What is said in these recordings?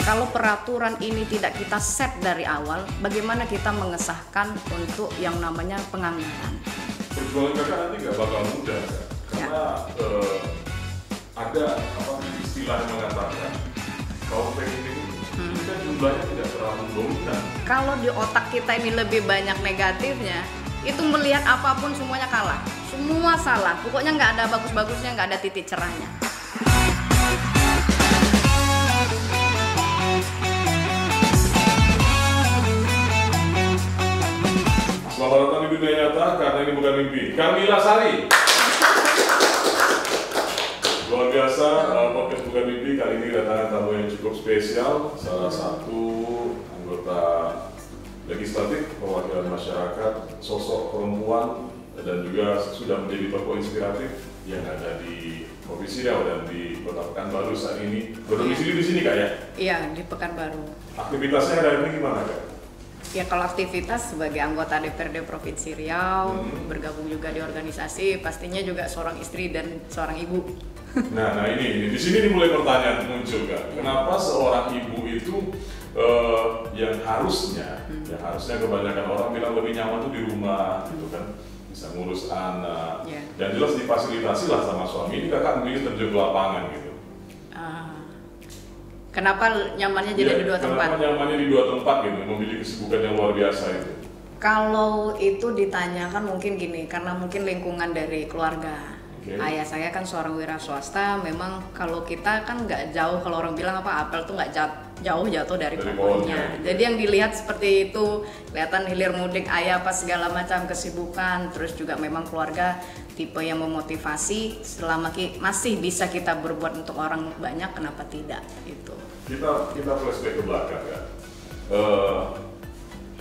Kalau peraturan ini tidak kita set dari awal, bagaimana kita mengesahkan untuk yang namanya penganggaran? Perjuangan kakak nanti nggak bakal mudah, karena ada istilah yang mengatakan kalau pengen ini kan jumlahnya tidak terlalu dominan. Kalau di otak kita ini lebih banyak negatifnya, itu melihat apapun semuanya kalah, semua salah, pokoknya nggak ada bagus-bagusnya, nggak ada titik cerahnya. Selamat datang di dunia nyata, karena ini bukan mimpi. Kamila Sari. Luar biasa, podcast bukan mimpi kali ini kedatangan tamu yang cukup spesial, salah satu anggota legislatif perwakilan masyarakat, sosok perempuan, dan juga sudah menjadi tokoh inspiratif yang ada di Provinsi Riau dan di Kota Pekanbaru saat ini. Berdomisili di sini kak ya? Iya, di Pekanbaru. Aktivitasnya hari ini gimana kak? Ya kalau aktivitas sebagai anggota DPRD Provinsi Riau, bergabung juga di organisasi, pastinya juga seorang istri dan seorang ibu. Nah ini di sini mulai pertanyaan muncul kak. Kenapa seorang ibu itu yang harusnya kebanyakan orang bilang lebih nyaman tuh di rumah gitu kan, bisa ngurus anak, dan jelas difasilitasi lah sama suami. Ini kakak memilih terjun ke lapangan gitu. Kenapa nyamannya jadi di dua tempat? Kenapa nyamannya di dua tempat gitu, memiliki kesibukan yang luar biasa itu? Kalau itu ditanyakan mungkin gini, karena mungkin lingkungan dari keluarga. Ayah saya kan seorang wira swasta, memang kalau kita kan nggak jauh, kalau orang bilang apa, apel tuh nggak jauh jatuh dari pohonnya. Jadi yang dilihat seperti itu, kelihatan hilir mudik ayah pas segala macam kesibukan, terus juga memang keluarga tipe yang memotivasi, selama masih bisa kita berbuat untuk orang banyak, kenapa tidak itu. Kita flashback ke belakang ya.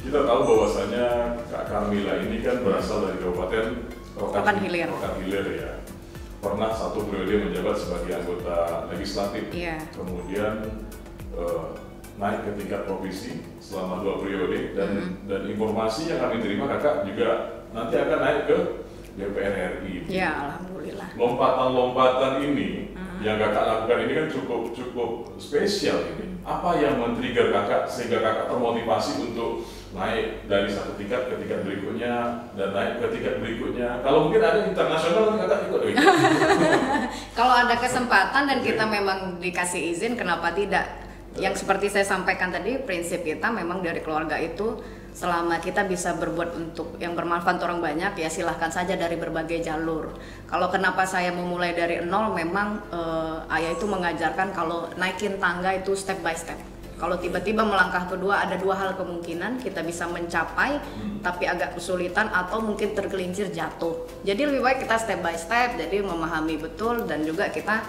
Kita tahu bahwasanya Kak Kamila ini kan berasal dari Kabupaten Rokan Hilir ya. Pernah satu periode menjabat sebagai anggota legislatif. Kemudian naik ke tingkat provinsi selama 2 periode dan informasi yang kami terima kakak juga nanti akan naik ke DPR RI. Ya, alhamdulillah. Lompatan ini yang kakak lakukan ini kan cukup spesial ini. Apa yang men-trigger kakak sehingga kakak termotivasi untuk naik dari satu tingkat ke tingkat berikutnya dan naik ke tingkat berikutnya? Kalau mungkin ada internasional kakak ikut gitu. Kalau ada kesempatan dan kita memang dikasih izin, kenapa tidak? Yang seperti saya sampaikan tadi, prinsip kita memang dari keluarga itu, selama kita bisa berbuat untuk yang bermanfaat orang banyak, ya silahkan saja dari berbagai jalur. Kalau kenapa saya memulai dari nol, memang ayah itu mengajarkan kalau naikin tangga itu step by step. Kalau tiba-tiba melangkah kedua, ada 2 hal kemungkinan, kita bisa mencapai tapi agak kesulitan atau mungkin tergelincir jatuh. Jadi lebih baik kita step by step, jadi memahami betul dan juga kita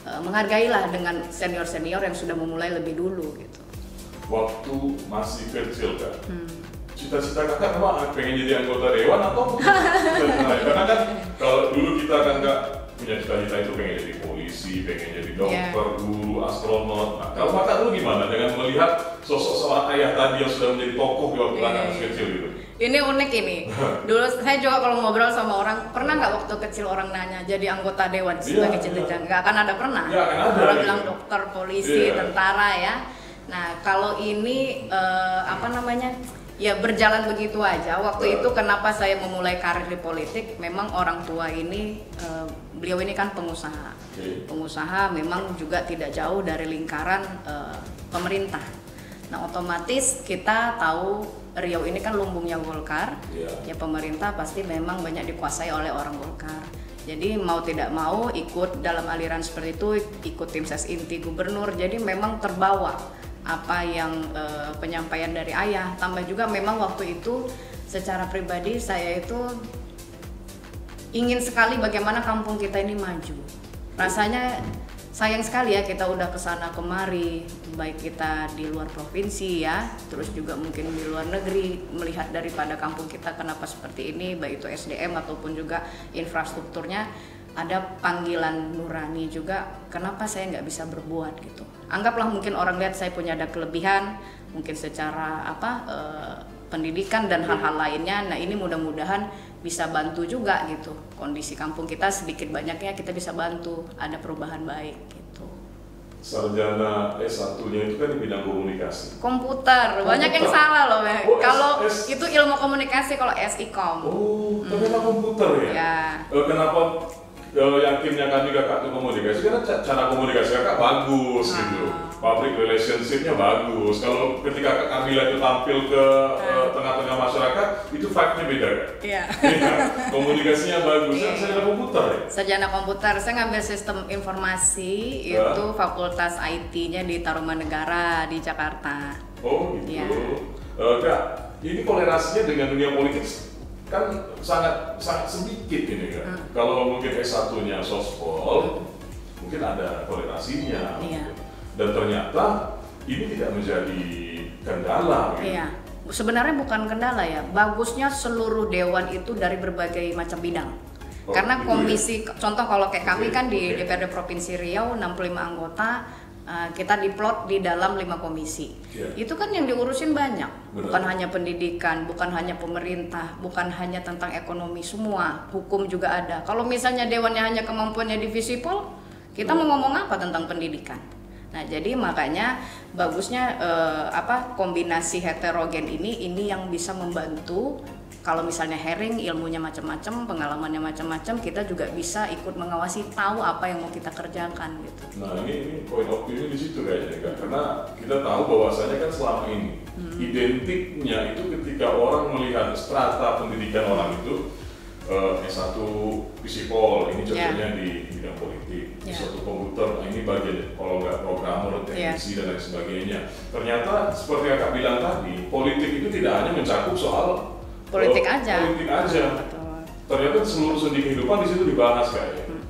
menghargailah dengan senior-senior yang sudah memulai lebih dulu gitu. Waktu masih kecil kan, cita-cita kakak memang pengen jadi anggota dewan atau karena kan kalau dulu kita kan nggak punya cita-cita itu pengen jadi polisi, pengen jadi dokter, guru, astronot. Nah, kalau kakak dulu gimana dengan melihat sosok seorang ayah tadi yang sudah menjadi tokoh di waktu anak kecil gitu? Ini unik ini. Dulu saya juga kalau ngobrol sama orang, pernah nggak waktu kecil orang nanya jadi anggota dewan sebagai cita-cita? Nggak akan ada pernah. Orang bilang dokter, polisi, tentara ya. Nah kalau ini ya berjalan begitu aja. Waktu itu kenapa saya memulai karir di politik, memang orang tua ini, beliau ini kan pengusaha. Pengusaha memang juga tidak jauh dari lingkaran pemerintah. Nah otomatis kita tahu Riau ini kan lumbungnya Golkar, ya pemerintah pasti memang banyak dikuasai oleh orang Golkar. Jadi mau tidak mau ikut dalam aliran seperti itu, ikut tim ses inti gubernur, jadi memang terbawa apa yang penyampaian dari ayah. Tambah juga memang waktu itu secara pribadi saya itu ingin sekali bagaimana kampung kita ini maju. Rasanya sayang sekali ya kita udah kesana kemari, baik kita di luar provinsi ya, terus juga mungkin di luar negeri, melihat daripada kampung kita kenapa seperti ini, baik itu SDM ataupun juga infrastrukturnya. Ada panggilan nurani juga, kenapa saya nggak bisa berbuat gitu. Anggaplah mungkin orang lihat saya punya ada kelebihan, mungkin secara pendidikan dan hal-hal lainnya. Nah ini mudah-mudahan bisa bantu juga gitu. Kondisi kampung kita sedikit banyaknya kita bisa bantu, ada perubahan baik gitu. Sarjana S1-nya itu kan di bidang komunikasi. Komputer, banyak yang salah loh. Kalau itu ilmu komunikasi, kalau SIKOM. Oh, ternyata komputer ya? Kenapa yakinnya kan juga Kak itu komunikasi? Karena cara komunikasi Kakak bagus gitu. Public relationship-nya bagus. Kalau ketika Kak Kamila itu tampil ke tengah-tengah masyarakat, itu vibe-nya beda kan? Iya. Komunikasinya bagus. Sarjana komputer ya? Sarjana komputer, saya ngambil sistem informasi, itu fakultas IT-nya di Tarumanegara di Jakarta. Oh gitu. Kak, ini kolerasinya dengan dunia politik kan sangat sedikit ini kan. Kalau mungkin S1-nya sospol, mungkin ada kolerasinya. Gitu. Dan ternyata ini tidak menjadi kendala. Gitu. Iya, sebenarnya bukan kendala ya. Bagusnya seluruh dewan itu dari berbagai macam bidang. Karena komisi, contoh kalau kayak kami kan di DPRD Provinsi Riau 65 anggota. Kita diplot di dalam 5 komisi. Itu kan yang diurusin banyak. Bukan hanya pendidikan, bukan hanya pemerintah, bukan hanya tentang ekonomi, semua. Hukum juga ada. Kalau misalnya dewannya hanya kemampuannya di Visipol, kita mau ngomong apa tentang pendidikan? Nah, jadi makanya bagusnya kombinasi heterogen ini yang bisa membantu. Kalau misalnya Hering ilmunya macam-macam, pengalamannya macam-macam, kita juga bisa ikut mengawasi, tahu apa yang mau kita kerjakan gitu. Nah ini point of view-nya di situ kayaknya kan, karena kita tahu bahwasanya kan selama ini identiknya itu ketika orang melihat strata pendidikan orang itu S1 Visipol, ini contohnya di bidang politik, S1 komputer, nah ini bagian kalau nggak programmer, teknisi dan lain sebagainya. Ternyata seperti yang Kak bilang tadi, politik itu tidak hanya mencakup soal politik aja. Betul. Ternyata seluruh sendi kehidupan di situ dibahas kayaknya.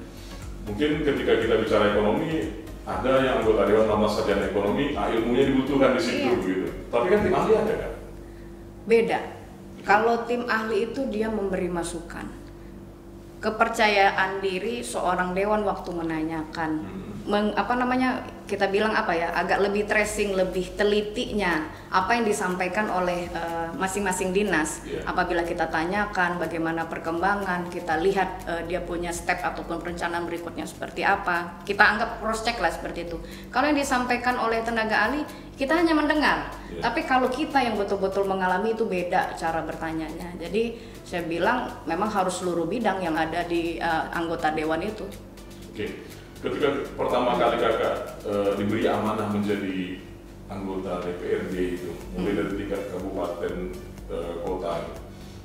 Mungkin ketika kita bicara ekonomi, ada yang anggota dewan nama sarjana ekonomi, ilmunya dibutuhkan di situ gitu. Tapi kan tim ahli ada kan? Beda. Kalau tim ahli itu dia memberi masukan. Kepercayaan diri seorang dewan waktu menanyakan, kita bilang agak lebih tracing, lebih telitinya apa yang disampaikan oleh masing-masing dinas. Apabila kita tanyakan bagaimana perkembangan, kita lihat dia punya step ataupun perencanaan berikutnya seperti apa, kita anggap cross check lah seperti itu. Kalau yang disampaikan oleh tenaga ahli, kita hanya mendengar. Tapi kalau kita yang betul-betul mengalami, itu beda cara bertanyanya. Jadi saya bilang memang harus seluruh bidang yang ada di anggota dewan itu. Ketika pertama kali Kakak diberi amanah menjadi anggota DPRD itu, mulai dari tingkat kabupaten, kota,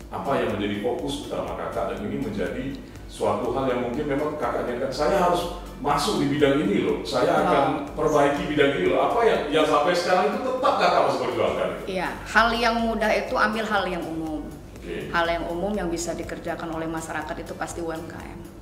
apa yang menjadi fokus utama Kakak, dan ini menjadi suatu hal yang mungkin memang Kakak inginkan, saya harus masuk di bidang ini loh, saya akan perbaiki bidang ini loh, apa yang sampai sekarang itu tetap Kakak masih perjuangkan? Iya, hal yang mudah itu ambil hal yang umum. Hal yang umum yang bisa dikerjakan oleh masyarakat itu pasti UMKM.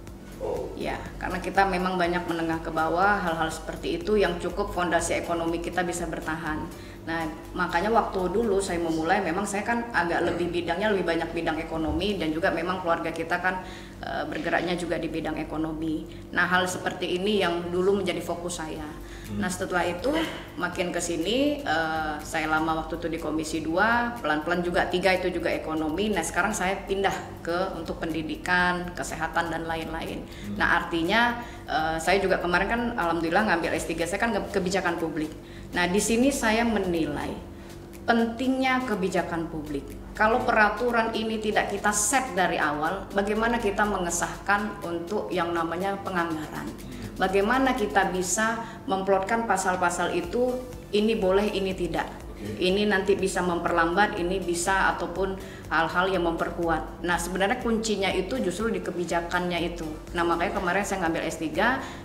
Ya, karena kita memang banyak menengah ke bawah, hal-hal seperti itu yang cukup fondasi ekonomi kita bisa bertahan. Nah, makanya waktu dulu saya memulai, memang saya kan agak lebih bidangnya lebih banyak bidang ekonomi, dan juga memang keluarga kita kan bergeraknya juga di bidang ekonomi. Nah, hal seperti ini yang dulu menjadi fokus saya. Nah, setelah itu makin ke sini saya lama waktu itu di Komisi 2, pelan-pelan juga 3 itu juga ekonomi. Nah, sekarang saya pindah untuk pendidikan, kesehatan dan lain-lain. Nah, artinya saya juga kemarin kan alhamdulillah ngambil S3 saya kan kebijakan publik. Nah, di sini saya menilai pentingnya kebijakan publik. Kalau peraturan ini tidak kita set dari awal, bagaimana kita mengesahkan untuk yang namanya penganggaran? Bagaimana kita bisa memplotkan pasal-pasal itu, ini boleh, ini tidak. Ini nanti bisa memperlambat, ini bisa ataupun hal-hal yang memperkuat. Nah sebenarnya kuncinya itu justru di kebijakannya itu. Nah makanya kemarin saya ngambil S3.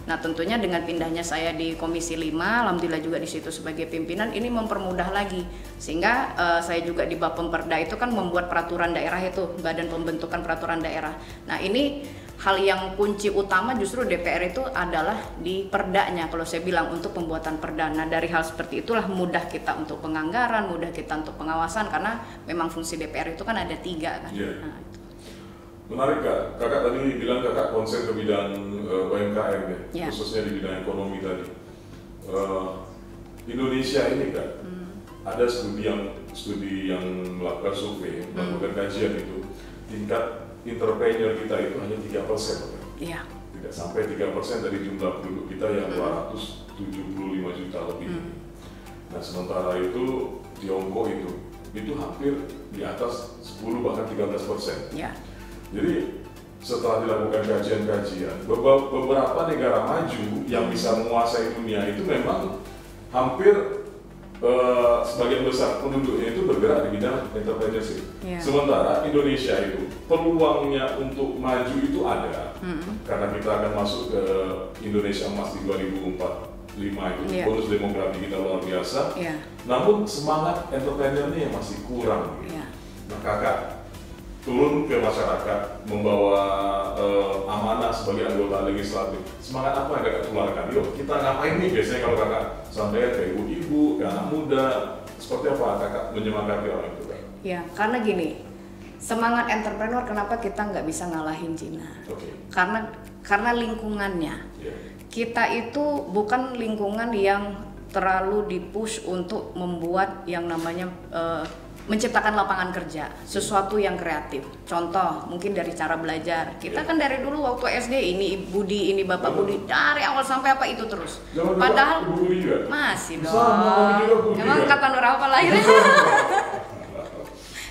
Nah tentunya dengan pindahnya saya di Komisi 5, alhamdulillah juga di situ sebagai pimpinan, ini mempermudah lagi. Sehingga saya juga di Bapemperda itu kan membuat peraturan daerah itu, Badan Pembentukan Peraturan Daerah. Nah ini hal yang kunci utama justru DPR itu adalah di perdanya, kalau saya bilang untuk pembuatan perda. Nah dari hal seperti itulah mudah kita untuk penganggaran, mudah kita untuk pengawasan, karena memang fungsi DPR itu kan ada 3 kan. Nah, itu. Menarik Kak, Kakak tadi bilang Kakak konsen ke bidang UMKM ya, khususnya di bidang ekonomi tadi. Indonesia ini Kak, ada studi yang melakukan survei, melakukan kajian itu, tingkat entrepreneur kita itu hanya 3%. Iya. Tidak sampai 3% dari jumlah penduduk kita yang 275 juta lebih. Nah sementara itu Tiongkok itu hampir di atas 10 bahkan 13%. Iya. Jadi setelah dilakukan kajian-kajian, beberapa negara maju yang bisa menguasai dunia itu memang hampir sebagian besar penduduknya itu bergerak di bidang entrepreneurship. Sementara Indonesia itu peluangnya untuk maju itu ada, karena kita akan masuk ke Indonesia Emas di 2045 itu, bonus demografi kita luar biasa. Namun semangat entrepreneurnya masih kurang. Nah Kakak turun ke masyarakat membawa amanah sebagai anggota legislatif, semangat apa yang Kakak keluarkan? Yuk kita ngapain nih biasanya kalau Kakak sampai ke ibu-ibu, ke anak muda, seperti apa Kakak menyemangati orang itu? Ya karena gini, semangat entrepreneur kenapa kita nggak bisa ngalahin Cina? Karena lingkungannya. Kita itu bukan lingkungan yang terlalu dipush untuk membuat yang namanya menciptakan lapangan kerja, sesuatu yang kreatif. Contoh, mungkin dari cara belajar. Kita kan dari dulu waktu SD, ini Budi, ini Bapak Budi, dari awal sampai apa itu terus. Padahal masih dong. Emang kata Nur apa lahirnya?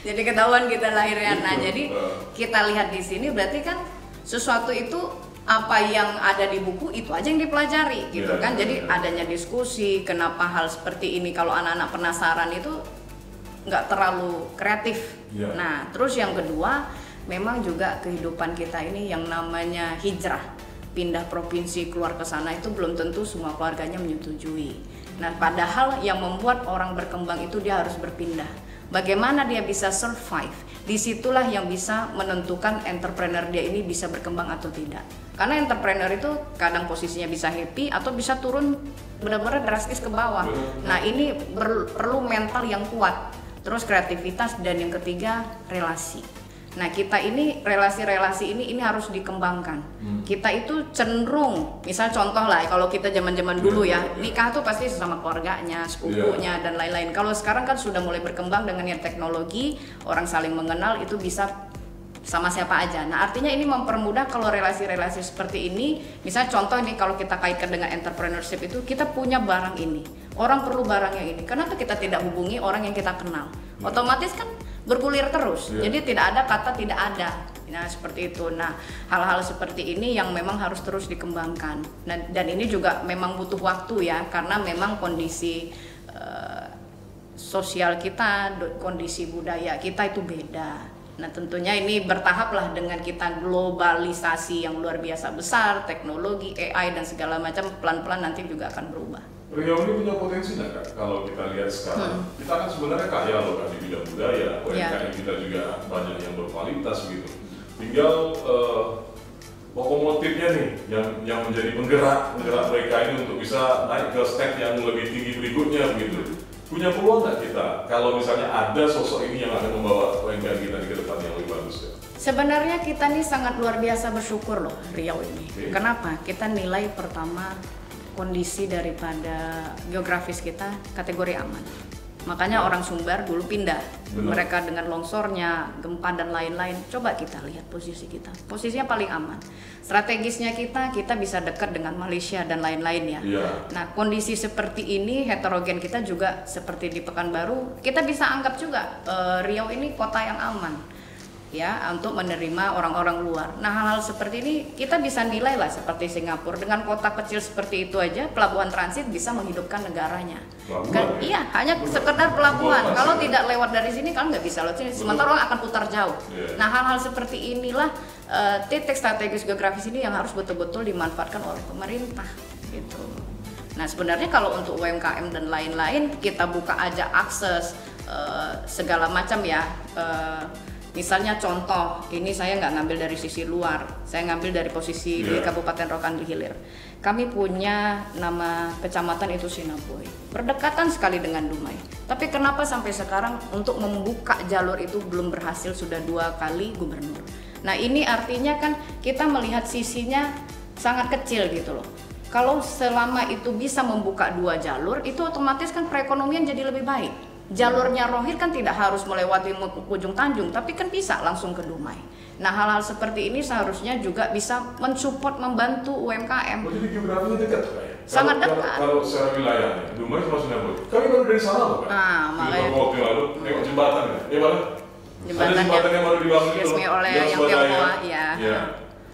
Jadi ketahuan kita lahirnya. Nah, jadi kita lihat di sini berarti kan sesuatu itu apa yang ada di buku itu aja yang dipelajari, gitu kan. Jadi adanya diskusi, kenapa hal seperti ini kalau anak-anak penasaran itu nggak terlalu kreatif. Nah, terus yang kedua, memang juga kehidupan kita ini yang namanya hijrah, pindah provinsi keluar ke sana itu belum tentu semua keluarganya menyetujui. Nah, padahal yang membuat orang berkembang itu dia harus berpindah. Bagaimana dia bisa survive? Disitulah yang bisa menentukan entrepreneur dia ini bisa berkembang atau tidak. Karena entrepreneur itu kadang posisinya bisa happy atau bisa turun benar-benar drastis ke bawah. Nah, ini perlu mental yang kuat. Terus kreativitas, dan yang ketiga relasi. Nah kita ini relasi-relasi ini harus dikembangkan. Kita itu cenderung, misal contoh lah kalau kita zaman-zaman dulu ya, nikah tuh pasti sama keluarganya, sepupunya dan lain-lain. Kalau sekarang kan sudah mulai berkembang dengan yang teknologi, orang saling mengenal itu bisa sama siapa aja. Nah artinya ini mempermudah kalau relasi-relasi seperti ini. Misal contoh nih kalau kita kaitkan dengan entrepreneurship itu, kita punya barang ini, orang perlu barang yang ini. Kenapa kita tidak hubungi orang yang kita kenal? Otomatis kan bergulir terus. Jadi tidak ada kata tidak ada. Nah seperti itu. Nah hal-hal seperti ini yang memang harus terus dikembangkan. Nah, dan ini juga memang butuh waktu ya, karena memang kondisi sosial kita, kondisi budaya kita itu beda. Nah tentunya ini bertahap lah dengan kita globalisasi yang luar biasa besar, teknologi, AI dan segala macam, pelan-pelan nanti juga akan berubah. Riau ini punya potensi nggak Kak? Kalau kita lihat sekarang, kita kan sebenarnya kaya loh Kak di bidang budaya, UMKM kita juga banyak yang berkualitas gitu. Tinggal lokomotifnya nih yang menjadi penggerak mereka ini untuk bisa naik ke step yang lebih tinggi berikutnya gitu. Punya peluang nggak kita kalau misalnya ada sosok ini yang akan membawa UMKM kita di ke depan yang lebih bagus ya? Sebenarnya kita nih sangat luar biasa bersyukur loh Riau ini. Kenapa? Kita nilai pertama kondisi daripada geografis kita kategori aman. Makanya orang Sumbar dulu pindah. Mereka dengan longsornya, gempa dan lain-lain. Coba kita lihat posisi kita. Posisinya paling aman. Strategisnya kita bisa dekat dengan Malaysia dan lain-lain ya. Nah kondisi seperti ini, heterogen kita juga seperti di Pekanbaru, kita bisa anggap juga Riau ini kota yang aman. ya untuk menerima orang-orang luar. Nah, hal-hal seperti ini kita bisa nilai lah seperti Singapura, dengan kota kecil seperti itu aja pelabuhan transit bisa menghidupkan negaranya. Iya, hanya sekedar pelabuhan. Kalau tidak lewat dari sini kan nggak bisa lewat sini. Sementara orang akan putar jauh. Nah, hal-hal seperti inilah titik strategis geografis ini yang harus betul-betul dimanfaatkan oleh pemerintah gitu. Nah, sebenarnya kalau untuk UMKM dan lain-lain kita buka aja akses segala macam ya. Misalnya contoh, ini saya nggak ngambil dari sisi luar, saya ngambil dari posisi di Kabupaten Rokan Hilir. Kami punya nama kecamatan itu Sinaboy, berdekatan sekali dengan Dumai. Tapi kenapa sampai sekarang untuk membuka jalur itu belum berhasil, sudah 2 kali gubernur. Nah, ini artinya kan kita melihat sisinya sangat kecil gitu loh. Kalau selama itu bisa membuka 2 jalur, itu otomatis kan perekonomian jadi lebih baik. Jalurnya Rohir kan tidak harus melewati ujung Tanjung, tapi kan bisa langsung ke Dumai. Nah, hal-hal seperti ini seharusnya juga bisa mensupport, membantu UMKM. Jadi geografinya dekat, Pak ya? Sangat dekat. Kalau secara wilayahnya, Dumai sama Sinaboy. Kami baru dari sana loh, Pak. Nah, makanya. Waktu lalu, nengok jembatan ya? Iya, Pak? Jembatan ada jembatan yang baru dibangun itu resmi oleh yang Tiongkok, ya.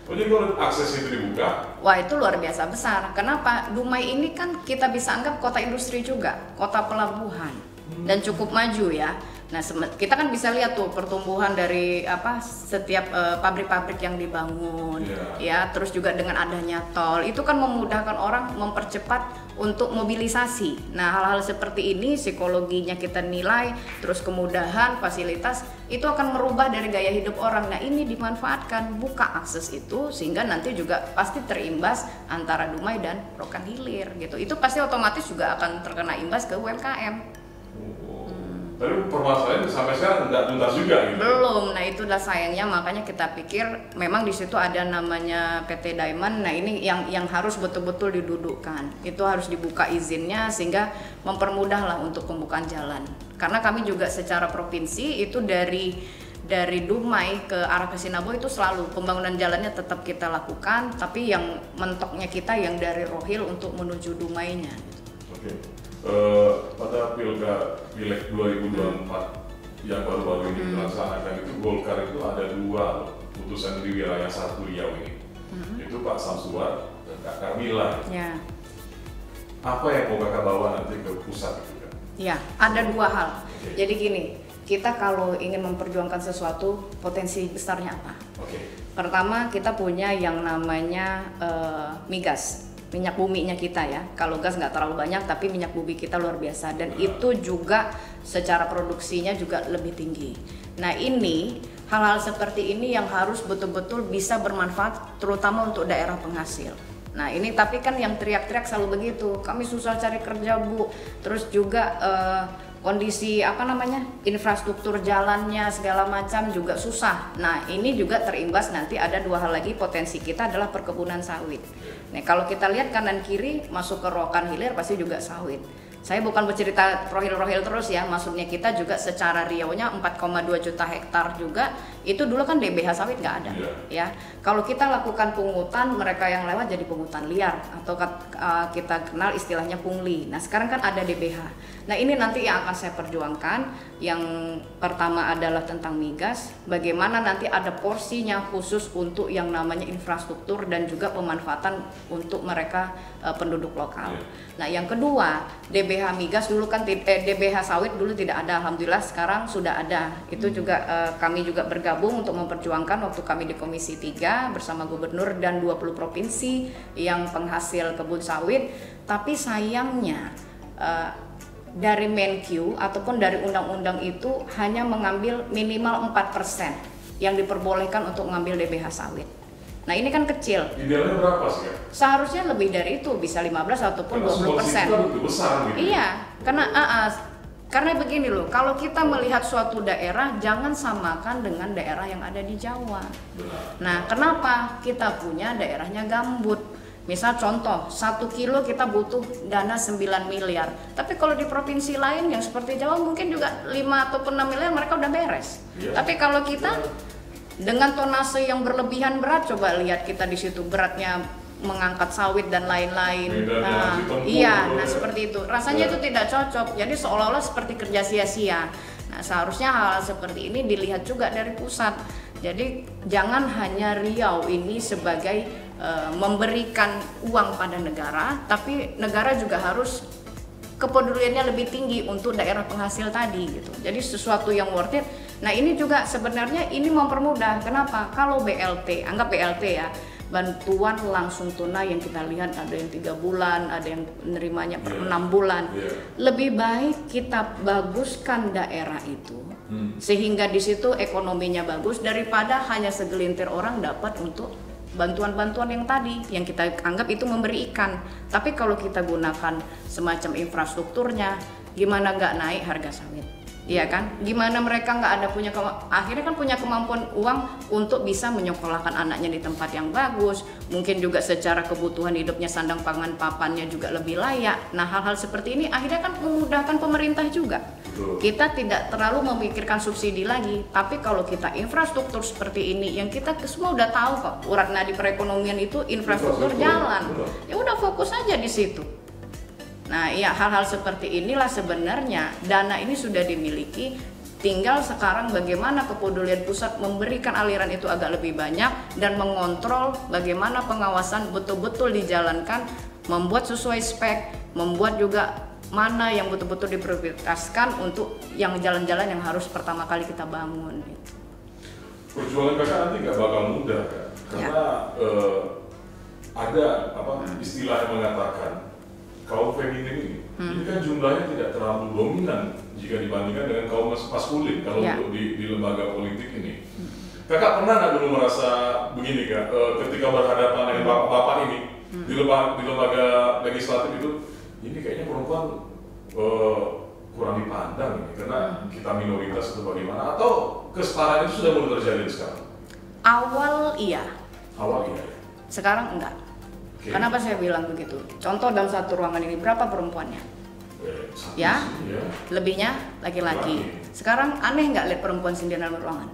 Oh, jadi kalau akses itu dibuka? Wah, itu luar biasa besar. Kenapa? Dumai ini kan kita bisa anggap kota industri juga, kota pelabuhan. Dan cukup maju ya. Nah, kita kan bisa lihat tuh pertumbuhan dari setiap pabrik-pabrik yang dibangun, ya. Terus juga dengan adanya tol, itu kan memudahkan orang, mempercepat untuk mobilisasi. Nah, hal-hal seperti ini psikologinya kita nilai, terus kemudahan, fasilitas itu akan merubah dari gaya hidup orang. Nah, ini dimanfaatkan, buka akses itu sehingga nanti juga pasti terimbas antara Dumai dan Rokan Hilir gitu. Itu pasti otomatis juga akan terkena imbas ke UMKM. Tapi permasalahannya sampai sekarang tidak tuntas juga gitu. Belum, nah itulah sayangnya, makanya kita pikir memang di situ ada namanya PT Diamond. Nah, ini yang harus betul-betul didudukkan. Itu harus dibuka izinnya sehingga mempermudah lah untuk pembukaan jalan. Karena kami juga secara provinsi itu dari Dumai ke arah ke Sinaboy itu selalu pembangunan jalannya tetap kita lakukan, tapi yang mentoknya kita yang dari Rohil untuk menuju Dumainya. Oke. Pada Pileg 2024 yang baru-baru ini dilaksanakan itu Golkar itu ada 2 putusan di wilayah 1 Riau ini. Itu Pak Samsuar dan Kak Kamila. Ya. Apa yang mau Kakak bawa nanti ke pusat itu kan? Ya, ada 2 hal. Jadi gini, kita kalau ingin memperjuangkan sesuatu, potensi besarnya apa? Pertama, kita punya yang namanya migas. Minyak buminya kita ya, kalau gas nggak terlalu banyak, tapi minyak bumi kita luar biasa, dan itu juga secara produksinya juga lebih tinggi. Nah, ini hal-hal seperti ini yang harus betul-betul bisa bermanfaat, terutama untuk daerah penghasil. Nah, ini tapi kan yang teriak-teriak selalu begitu, kami susah cari kerja Bu, terus juga kondisi infrastruktur jalannya segala macam juga susah. Nah, ini juga terimbas, nanti ada 2 hal lagi, potensi kita adalah perkebunan sawit. Nah, kalau kita lihat kanan kiri masuk ke Rokan Hilir pasti juga sawit. Saya bukan bercerita rohil-rohil terus ya, maksudnya kita juga secara Riau-nya 4,2 juta hektar juga, itu dulu kan DBH sawit nggak ada ya. Kalau kita lakukan pungutan, mereka yang lewat jadi pungutan liar atau kita kenal istilahnya pungli. Nah, sekarang kan ada DBH. Nah, ini nanti yang akan saya perjuangkan. Yang pertama adalah tentang migas, bagaimana nanti ada porsinya khusus untuk yang namanya infrastruktur dan juga pemanfaatan untuk mereka penduduk lokal. Nah, yang kedua, DBH migas dulu kan DBH sawit dulu tidak ada, alhamdulillah sekarang sudah ada. Itu juga kami juga bergabung untuk memperjuangkan waktu kami di Komisi 3 bersama gubernur dan 20 provinsi yang penghasil kebun sawit. Tapi sayangnya dari Menkyu ataupun dari undang-undang itu hanya mengambil minimal 4% yang diperbolehkan untuk mengambil DBH sawit. Nah, ini kan kecil. Idealnya berapa sih ya? Seharusnya lebih dari itu, bisa 15 ataupun 20%. Besar gitu. Iya, karena begini loh, kalau kita melihat suatu daerah jangan samakan dengan daerah yang ada di Jawa. Nah, kenapa kita punya daerahnya gambut? Misal contoh, 1 kilo kita butuh dana 9 miliar. Tapi kalau di provinsi lain yang seperti Jawa mungkin juga 5 ataupun 6 miliar mereka udah beres. Tapi kalau kita dengan tonase yang berlebihan berat, coba lihat kita di situ beratnya mengangkat sawit dan lain-lain. Nah seperti itu. Rasanya itu tidak cocok. Jadi seolah-olah seperti kerja sia-sia. Nah, seharusnya hal seperti ini dilihat juga dari pusat. Jadi jangan hanya Riau ini sebagai memberikan uang pada negara, tapi negara juga harus kepeduliannya lebih tinggi untuk daerah penghasil tadi gitu. Jadi sesuatu yang worth it. Nah ini juga sebenarnya ini mempermudah. Kenapa? Kalau BLT, anggap BLT ya, bantuan langsung tunai yang kita lihat ada yang 3 bulan, ada yang menerimanya per 6 bulan. Lebih baik kita baguskan daerah itu, sehingga di situ ekonominya bagus daripada hanya segelintir orang dapat untuk bantuan-bantuan yang tadi yang kita anggap itu memberi ikan. Tapi kalau kita gunakan semacam infrastrukturnya, gimana nggak naik harga sawit? Iya kan? Gimana mereka nggak ada akhirnya kan punya kemampuan uang untuk bisa menyekolahkan anaknya di tempat yang bagus, mungkin juga secara kebutuhan hidupnya sandang pangan papannya juga lebih layak. Nah hal-hal seperti ini akhirnya kan memudahkan pemerintah juga. Kita tidak terlalu memikirkan subsidi lagi, tapi kalau kita infrastruktur seperti ini yang kita semua udah tahu kok, urat nadi perekonomian itu infrastruktur jalan, ya udah fokus aja di situ. Nah ya hal-hal seperti inilah sebenarnya dana ini sudah dimiliki, tinggal sekarang bagaimana kepedulian pusat memberikan aliran itu agak lebih banyak dan mengontrol bagaimana pengawasan betul-betul dijalankan, membuat sesuai spek, membuat juga mana yang betul-betul diprioritaskan untuk yang jalan-jalan yang harus pertama kali kita bangun. Perjuangan kakak nanti nggak bakal mudah kan? Karena ada istilah yang mengatakan kaum feminin ini kan jumlahnya tidak terlalu dominan jika dibandingkan dengan kaum maskulin kalau untuk di lembaga politik ini. Kakak pernah nggak dulu merasa begini kak, ketika berhadapan dengan bapak-bapak ini di lembaga legislatif itu, ini kayaknya perempuan kurang dipandang ini karena kita minoritas atau bagaimana, atau kesetaraan itu sudah mulai terjadi sekarang? Awal iya. Sekarang enggak. Kenapa saya bilang begitu? Contoh dalam satu ruangan ini berapa perempuannya? Ya, lebihnya laki-laki. Sekarang aneh nggak lihat perempuan sendiri dalam ruangan?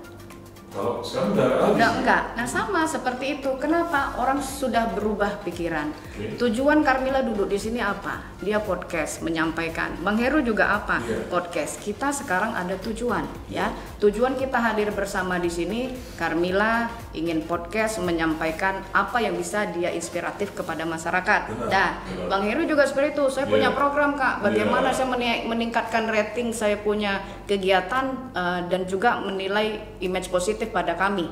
Kalau sekarang udah enggak. Nah sama seperti itu. Kenapa orang sudah berubah pikiran? Tujuan Carmilla duduk di sini apa? Dia podcast menyampaikan. Bang Heru juga apa? Podcast. Kita sekarang ada tujuan, ya. Tujuan kita hadir bersama di sini. Carmilla ingin podcast menyampaikan apa yang bisa dia inspiratif kepada masyarakat. Nah, Bang Heru juga seperti itu. Saya punya program kak. Bagaimana saya meningkatkan rating? Saya punya kegiatan dan juga menilai image positif pada kami.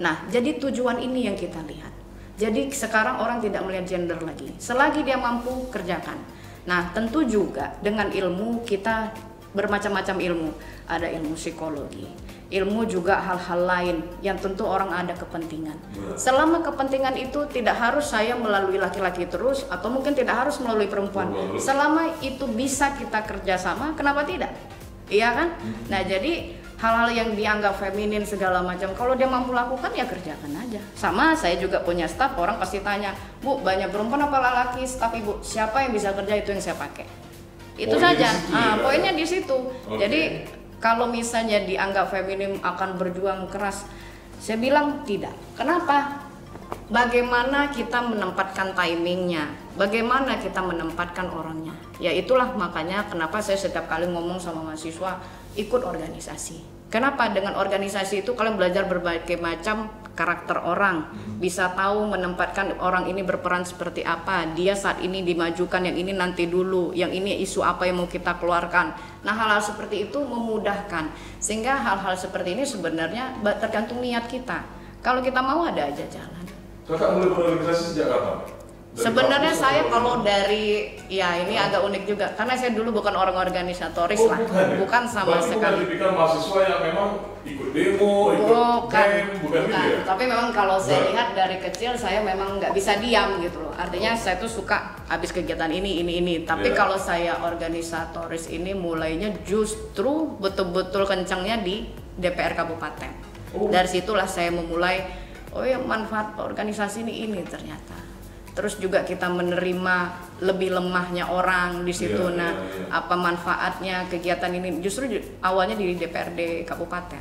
Nah, jadi tujuan ini yang kita lihat. Jadi sekarang orang tidak melihat gender lagi. Selagi dia mampu kerjakan. Nah, tentu juga dengan ilmu kita bermacam-macam ilmu. Ada ilmu psikologi, ilmu juga hal-hal lain yang tentu orang ada kepentingan. Selama kepentingan itu tidak harus saya melalui laki-laki terus, atau mungkin tidak harus melalui perempuan. Selama itu bisa kita kerjasama, kenapa tidak? Iya kan? Nah jadi hal-hal yang dianggap feminin segala macam, kalau dia mampu lakukan ya kerjakan aja. Sama saya juga punya staff, orang pasti tanya, Bu banyak perempuan apa laki staff ibu? Siapa yang bisa kerja itu yang saya pakai. Itu saja. Poinnya di situ. Jadi kalau misalnya dianggap feminim akan berjuang keras, saya bilang tidak. Kenapa? Bagaimana kita menempatkan timingnya, bagaimana kita menempatkan orangnya. Ya itulah makanya kenapa saya setiap kali ngomong sama mahasiswa, ikut organisasi. Kenapa? Dengan organisasi itu kalian belajar berbagai macam karakter orang, bisa tahu menempatkan orang ini berperan seperti apa, dia saat ini dimajukan, yang ini nanti dulu, yang ini isu apa yang mau kita keluarkan. Nah hal-hal seperti itu memudahkan, sehingga hal-hal seperti ini sebenarnya tergantung niat kita. Kalau kita mau ada aja jalan. Kakak mulai berorganisasi sejak kapan? Sebenarnya saya kalau dari, ya ini agak unik juga, karena saya dulu bukan orang organisatoris lah, bukan sama sekali. Bukan tipikal mahasiswa yang memang ikut demo, ikut camp, bukan gitu ya? Tapi memang kalau saya lihat dari kecil saya memang nggak bisa diam gitu loh. Artinya saya tuh suka habis kegiatan ini. Tapi kalau saya organisatoris ini mulainya justru betul-betul kencangnya di DPR Kabupaten. Dari situlah saya memulai, oh ya manfaat organisasi ini ternyata. Terus juga kita menerima lebih lemahnya orang di situ. Apa manfaatnya kegiatan ini? Justru awalnya di DPRD Kabupaten.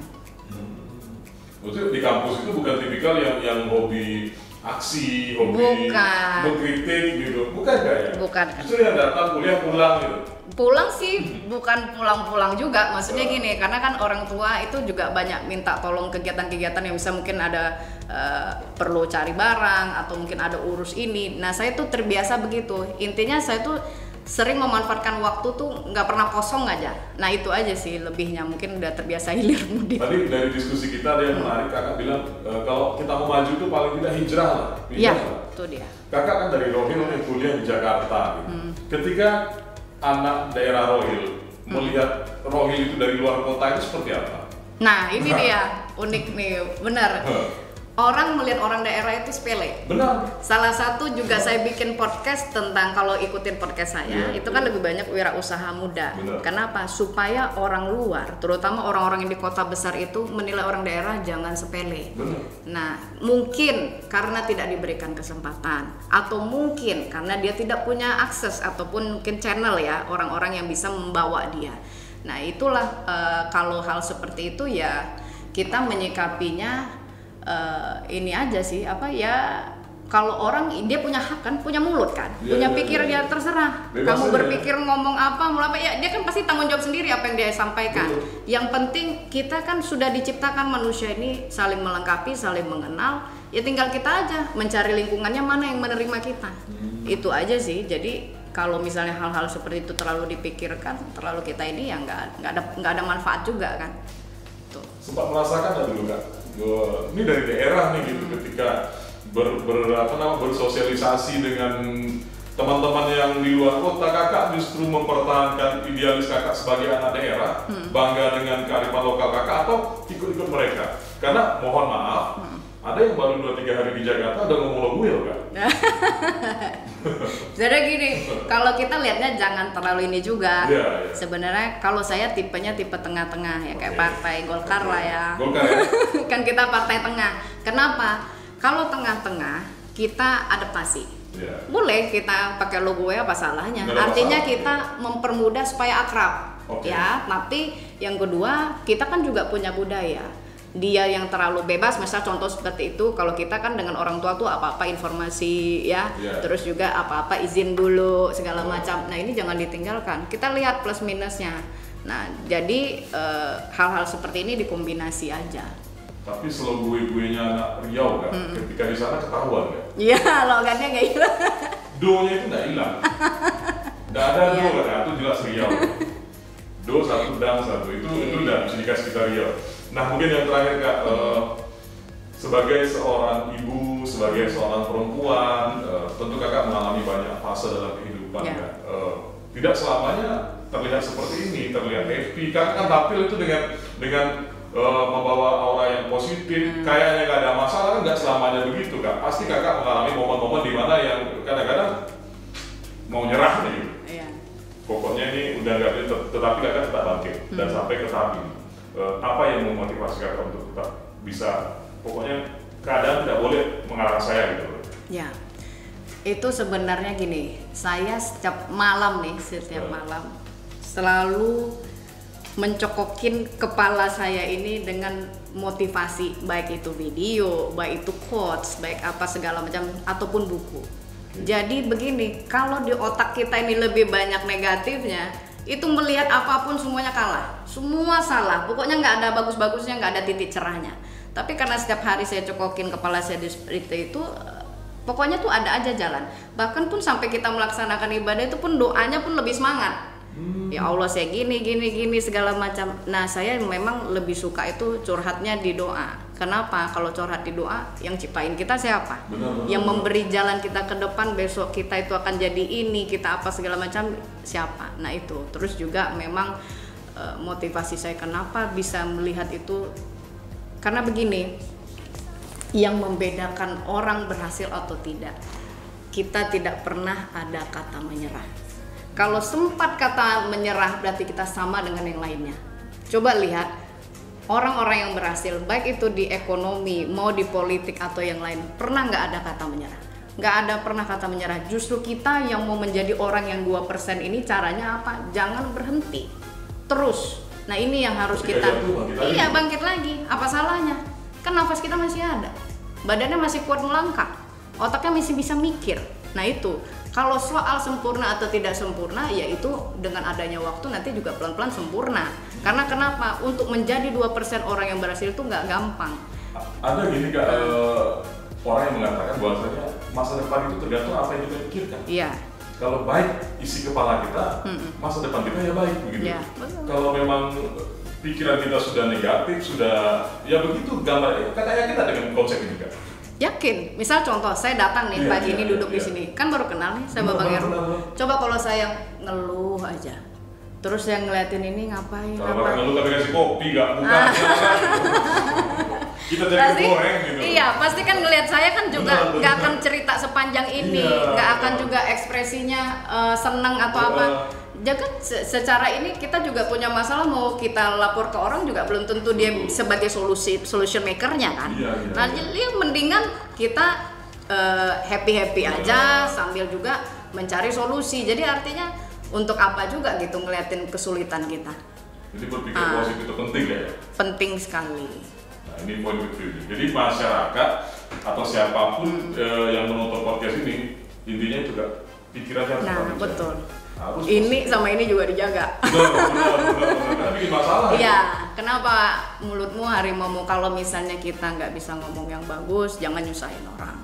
Maksudnya di kampus itu bukan tipikal yang hobi aksi, hobi mengkritik gitu, bukan ya? Bukan. Justru yang datang kuliah pulang gitu. Pulang sih, bukan pulang-pulang juga, maksudnya gini, karena kan orang tua itu juga banyak minta tolong kegiatan-kegiatan yang bisa mungkin ada perlu cari barang atau mungkin ada urus ini. Nah saya tuh terbiasa begitu, intinya saya tuh sering memanfaatkan waktu tuh nggak pernah kosong aja. Nah itu aja sih lebihnya, mungkin udah terbiasa hilir mudik. Tadi dari diskusi kita ada yang menarik, kakak bilang kalau kita mau maju tuh paling tidak hijrah lah. Iya, itu dia. Kakak kan dari Rohil yang kuliah di Jakarta. Gitu. Ketika anak daerah Rohil melihat Rohil itu dari luar kota itu seperti apa? Nah ini dia unik nih, benar. Orang melihat orang daerah itu sepele. Benar. Salah satu juga saya bikin podcast tentang, kalau ikutin podcast saya, itu kan lebih banyak wirausaha muda. Benar. Kenapa? Supaya orang luar, terutama orang-orang yang di kota besar itu menilai orang daerah jangan sepele. Benar. Nah, mungkin karena tidak diberikan kesempatan, atau mungkin karena dia tidak punya akses ataupun mungkin channel ya, orang-orang yang bisa membawa dia. Nah, itulah kalau hal seperti itu ya kita menyikapinya ini aja sih, apa ya, kalau orang dia punya hak kan, punya mulut kan, punya pikir, dia terserah. Bebas kamu aja. berpikir ngomong apa, mau apa ya, dia kan pasti tanggung jawab sendiri apa yang dia sampaikan. Yang penting kita kan sudah diciptakan manusia ini saling melengkapi, saling mengenal, ya tinggal kita aja mencari lingkungannya mana yang menerima kita. Itu aja sih. Jadi kalau misalnya hal-hal seperti itu terlalu dipikirkan, terlalu kita ini ya nggak ada manfaat juga kan. Tuh. Sempat merasakan nggak dulu kak? Ini dari daerah nih gitu, ketika bersosialisasi dengan teman-teman yang di luar kota, kakak justru mempertahankan idealis kakak sebagai anak daerah, bangga dengan kearifan lokal kakak, atau ikut-ikut mereka? Karena mohon maaf, ada yang baru 2-3 hari di Jakarta udah ngomong Rohil kan? Jadi gini, kalau kita lihatnya jangan terlalu ini juga. Yeah. Sebenarnya kalau saya tipenya tipe tengah-tengah ya, kayak partai Golkar lah ya. Golkar ya? Kan kita partai tengah. Kenapa? Kalau tengah-tengah kita adaptasi. Yeah. Boleh kita pakai logo ya, apa salahnya? Nggak ada Artinya masalah. kita mempermudah supaya akrab. Ya, tapi yang kedua kita kan juga punya budaya. Dia yang terlalu bebas, misal contoh seperti itu, kalau kita kan dengan orang tua tuh apa-apa informasi ya, terus juga apa-apa izin dulu segala macam. Nah ini jangan ditinggalkan, kita lihat plus minusnya. Nah jadi hal-hal seperti ini dikombinasi aja. Tapi selalu gue-guenya anak Riau kan, ketika di sana ketahuan kan? Iya, logatnya nggak hilang. Do-nya itu nggak hilang. Nggak ada do kan, itu jelas Riau. Do satu, dang satu, itu udah bisa dikasih kita Riau. Nah mungkin yang terakhir kak, sebagai seorang ibu, sebagai seorang perempuan, tentu kakak mengalami banyak fase dalam kehidupan kan. Tidak selamanya terlihat seperti ini, terlihat happy. Kakak kan tampil itu dengan membawa aura yang positif, kayaknya nggak ada masalah, kan nggak selamanya begitu kak. Pasti kakak mengalami momen-momen di mana yang kadang-kadang mau nyerah nih. Pokoknya ini udah nggak bisa, tetapi kakak tetap bangkit dan sampai ke tahap ini. Apa yang memotivasi kakak untuk tetap bisa, pokoknya keadaan tidak boleh mengarah saya gitu? Ya, itu sebenarnya gini, saya setiap malam selalu mencokokin kepala saya ini dengan motivasi, baik itu video, baik itu quotes, baik apa segala macam, ataupun buku. Jadi begini, kalau di otak kita ini lebih banyak negatifnya, itu melihat apapun semuanya kalah, semua salah, pokoknya nggak ada bagus-bagusnya, nggak ada titik cerahnya. Tapi karena setiap hari saya cokokin kepala saya seperti itu, pokoknya tuh ada aja jalan. Bahkan pun sampai kita melaksanakan ibadah itu pun doanya pun lebih semangat. Ya Allah saya gini segala macam. Nah saya memang lebih suka itu curhatnya di doa. Kenapa? Kalau curhat di doa, yang ciptain kita siapa? Benar. Yang memberi jalan kita ke depan, besok kita itu akan jadi ini, kita apa segala macam, siapa? Nah itu. Terus juga memang motivasi saya kenapa bisa melihat itu, karena begini, yang membedakan orang berhasil atau tidak, kita tidak pernah ada kata menyerah. Kalau sempat kata menyerah berarti kita sama dengan yang lainnya. Coba lihat orang-orang yang berhasil, baik itu di ekonomi, mau di politik atau yang lain, pernah nggak ada kata menyerah? Nggak ada pernah kata menyerah. Justru kita yang mau menjadi orang yang 2% ini caranya apa? Jangan berhenti, terus. Nah ini yang harus kita, bangkit lagi. Apa salahnya? Kan nafas kita masih ada, badannya masih kuat melangkah. otaknya masih bisa mikir. Nah itu, kalau soal sempurna atau tidak sempurna, ya itu dengan adanya waktu nanti juga pelan-pelan sempurna. Karena kenapa? Untuk menjadi 2% orang yang berhasil itu nggak gampang. Ada gini Kak, orang yang mengatakan bahwasanya masa depan itu tergantung apa yang kita pikirkan. Iya. Kalau baik isi kepala kita, masa depan kita ya baik begitu. Ya, kalau memang pikiran kita sudah negatif, sudah ya begitu gambar. Katanya kita dengan konsep ini Kak. Yakin, misal contoh saya datang nih pagi ini duduk di sini, kan baru kenal nih sama Bang Heru. Coba kalau saya ngeluh aja, terus yang ngeliatin ini ngapain? Kalau ngeluh tapi kasih kopi bukan. Kita jadi goreng gitu. Iya, pasti kan ngelihat saya kan juga nggak akan cerita sepanjang ini, nggak akan juga ekspresinya seneng atau apa. Jangan secara ini kita juga punya masalah, mau kita lapor ke orang juga belum tentu dia sebagai solution makernya kan. Nah jadi mendingan kita happy aja sambil juga mencari solusi. Jadi artinya untuk apa juga gitu ngeliatin kesulitan kita. Jadi berpikir positif itu penting ya? Penting sekali. Nah ini poin penting. Jadi masyarakat atau siapapun yang menonton podcast ini intinya juga pikirannya harus betul. Ini sama ini juga dijaga. Benar, bikin masalah. Iya, kenapa mulutmu harimaumu? Kalau misalnya kita nggak bisa ngomong yang bagus, jangan nyusahin orang.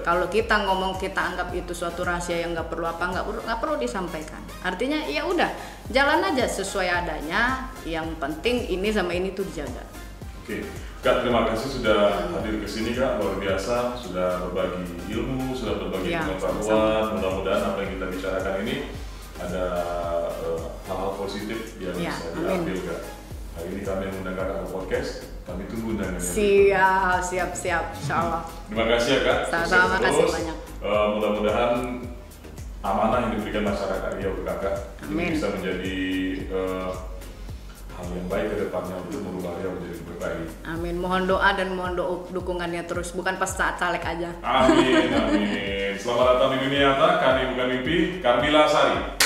Kalau kita ngomong kita anggap itu suatu rahasia yang nggak perlu nggak perlu disampaikan. Artinya ya udah, jalan aja sesuai adanya. Yang penting ini sama ini tuh dijaga. Oke, Kak, terima kasih sudah hadir ke sini Kak, luar biasa, sudah berbagi ilmu, sudah berbagi pengetahuan. Mudah-mudahan apa yang kita bicarakan ini ada hal-hal positif yang bisa diambil Kak. Hari ini kami mengundang Kakak ke podcast, kami tunggu undangannya. Siap, insyaallah. Terima kasih ya Kak. Sama-sama, kasih banyak. Mudah-mudahan amanah yang diberikan masyarakat Riau ke Kakak ini bisa menjadi hal yang baik ke depannya untuk merubah Riau menjadi lebih baik. Amin. Mohon doa dan mohon dukungannya terus, bukan pas saat caleg aja. Amin. Selamat datang di dunia nyata, kami bukan mimpi, Carmila Sari.